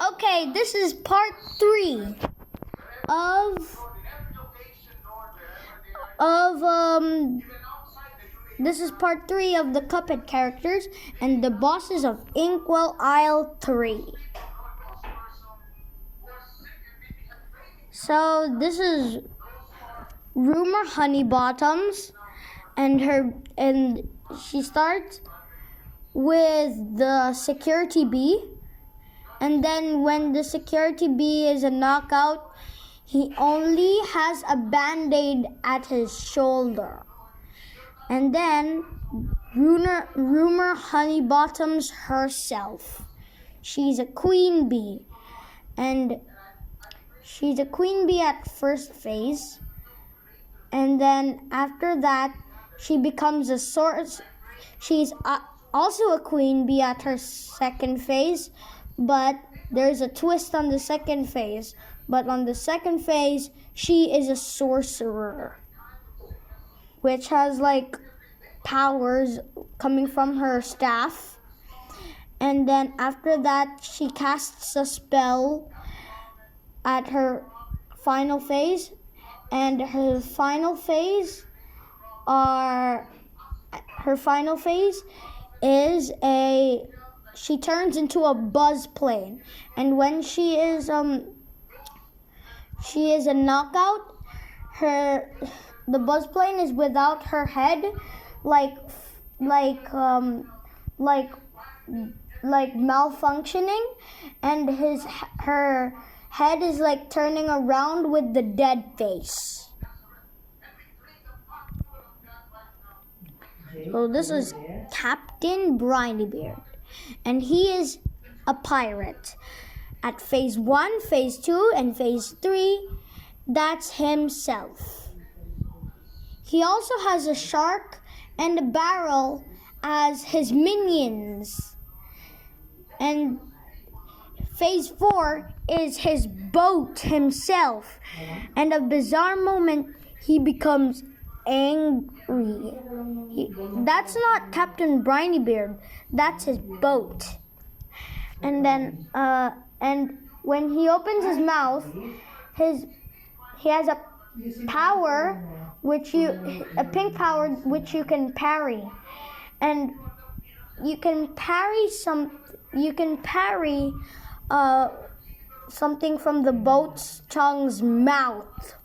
Okay, this is part 3 of of this is part 3 of the Cuphead characters and the bosses of Inkwell Isle 3. So this is Rumor Honeybottoms, and she starts with the security bee, and then when the security bee is a knockout, he only has a band-aid at his shoulder. And then Rumor Honeybottoms herself. She's a queen bee, and she's a queen bee at first phase, and then after that she becomes a she's also a queen bee at her second phase, but there's a twist on the second phase. But on the second phase, she is a sorcerer, which has like powers coming from her staff. And then after that, she casts a spell at her final phase, and her final phase is she turns into a buzz plane, and when she is a knockout, the buzz plane is without her head, like malfunctioning, and her head is like turning around with the dead face. So this is Captain Brineybeard, and he is a pirate. At phase 1, phase 2, and phase 3, that's himself. He also has a shark and a barrel as his minions. And phase 4 is his boat himself. And a bizarre moment, he becomes angry. That's not Captain Brineybeard, that's his boat. And then and when he opens his mouth, he has a power a pink power which you can parry. And you can parry something from the boat's tongue's mouth.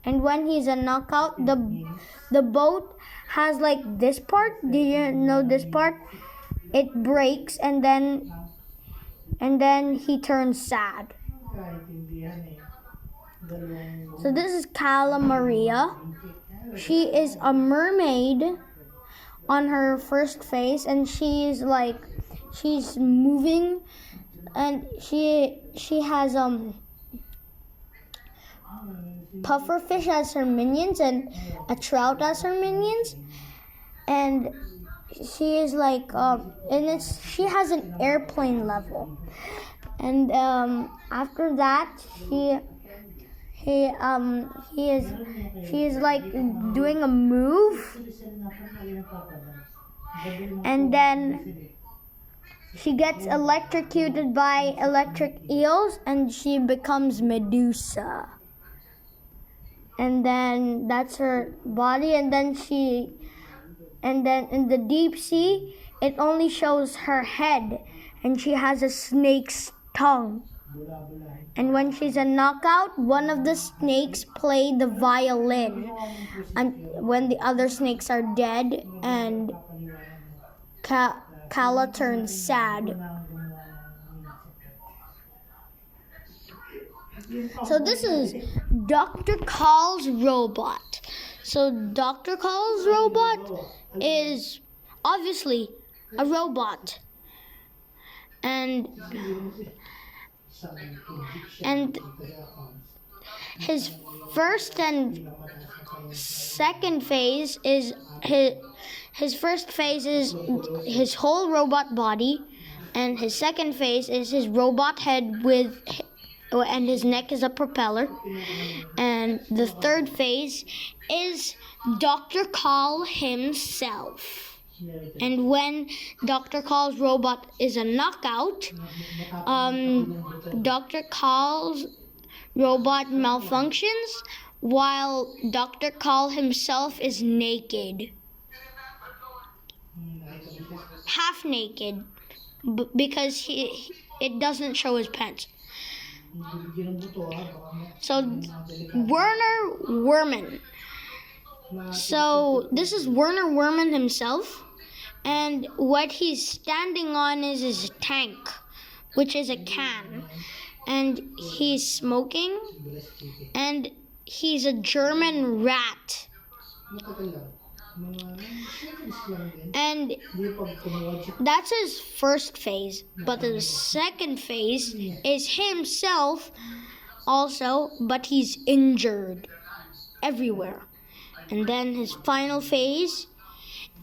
And when he's a knockout, the boat has like this part. Do you know this part? It breaks, and then he turns sad. So this is Cala Maria. She is a mermaid on her first phase, and she's moving, and she has pufferfish as her minions and a trout as her minions, and she is she has an airplane level. And after that, she is like doing a move, and then she gets electrocuted by electric eels, and she becomes Medusa. And then that's her body, and then in the deep sea, it only shows her head, and she has a snake's tongue. And when she's a knockout, one of the snakes play the violin, and when the other snakes are dead, and Kala turns sad. So this is Dr. Call's robot. So Dr. Call's robot is obviously a robot. And his first and second phase is his first phase is his whole robot body, and his second phase is his robot head and his neck is a propeller. And the third phase is Dr. Call himself. And when Dr. Call's robot is a knockout, Dr. Call's robot malfunctions while Dr. Call himself is naked. Half naked, because it doesn't show his pants. So Werner Werman. So this is Werner Werman himself, and what he's standing on is his tank, which is a can, and he's smoking, and he's a German rat. And that's his first phase, but the second phase is himself also, but he's injured everywhere. And then his final phase,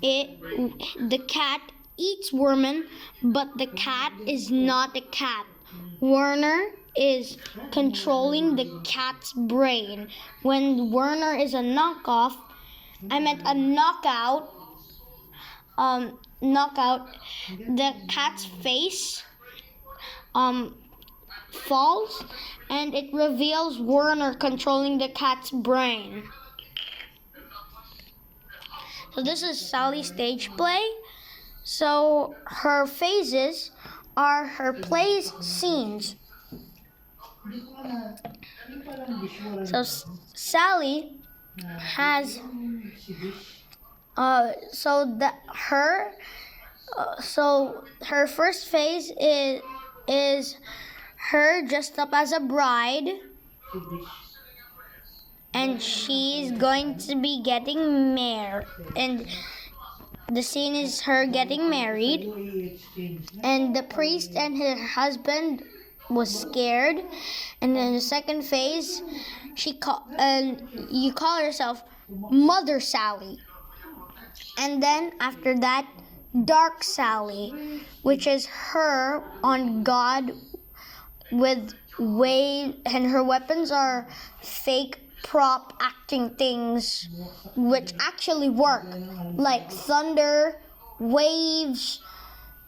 the cat eats Werman, but the cat is not a cat. Werner is controlling the cat's brain. When Werner is a knockout, the cat's face falls, and it reveals Werner controlling the cat's brain. So this is Sally's stage play. So her phases are her plays scenes. So Sally has so her first phase is her dressed up as a bride, and she's going to be getting married, and the scene is her getting married, and the priest and her husband was scared. And then the second phase, you call herself Mother Sally. And then after that, Dark Sally, which is her on God with waves, and her weapons are fake prop acting things which actually work, like thunder, waves,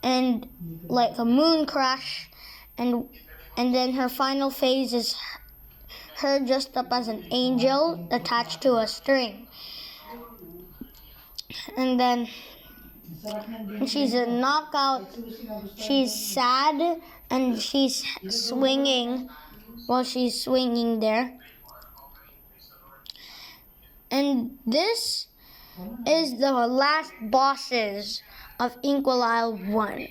and like a moon crash. And then her final phase is her dressed up as an angel attached to a string. And then she's a knockout. She's sad, and she's swinging while she's swinging there. And this is the last bosses of Inkwell Isle 1.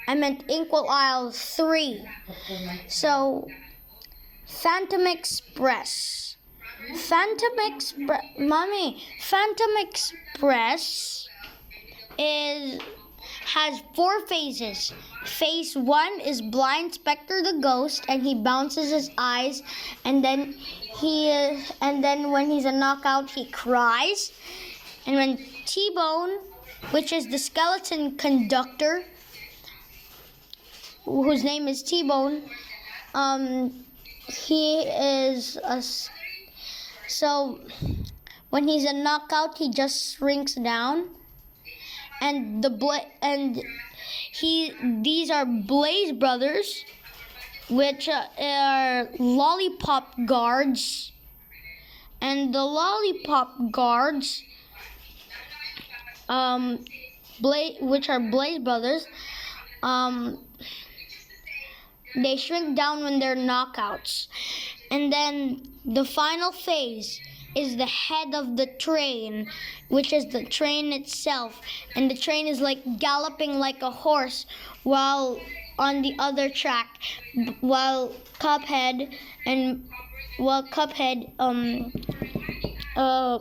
I meant Inkwell Isle 3. So, Phantom Express. Phantom Express has 4 phases. Phase 1 is Blind Spectre the Ghost, and he bounces his eyes, and then when he's a knockout, he cries. And when T-Bone, which is the skeleton conductor, whose name is T-Bone, so when he's a knockout, he just shrinks down. And these are Blaze Brothers, which are lollipop guards. And the lollipop guards, which are Blaze Brothers, they shrink down when they're knockouts. And then the final phase is the head of the train, which is the train itself. And the train is like galloping like a horse while on the other track, while Cuphead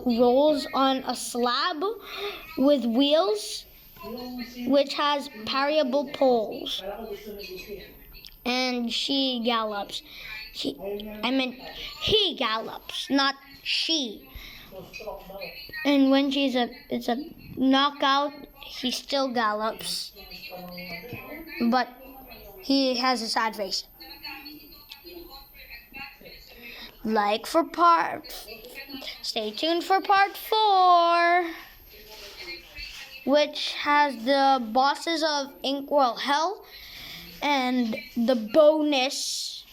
rolls on a slab with wheels, which has variable poles. And she gallops. He gallops, not she. And when it's a knockout, he still gallops, but he has a sad face. Stay tuned for part 4. which has the bosses of Inkwell Hell and the bonus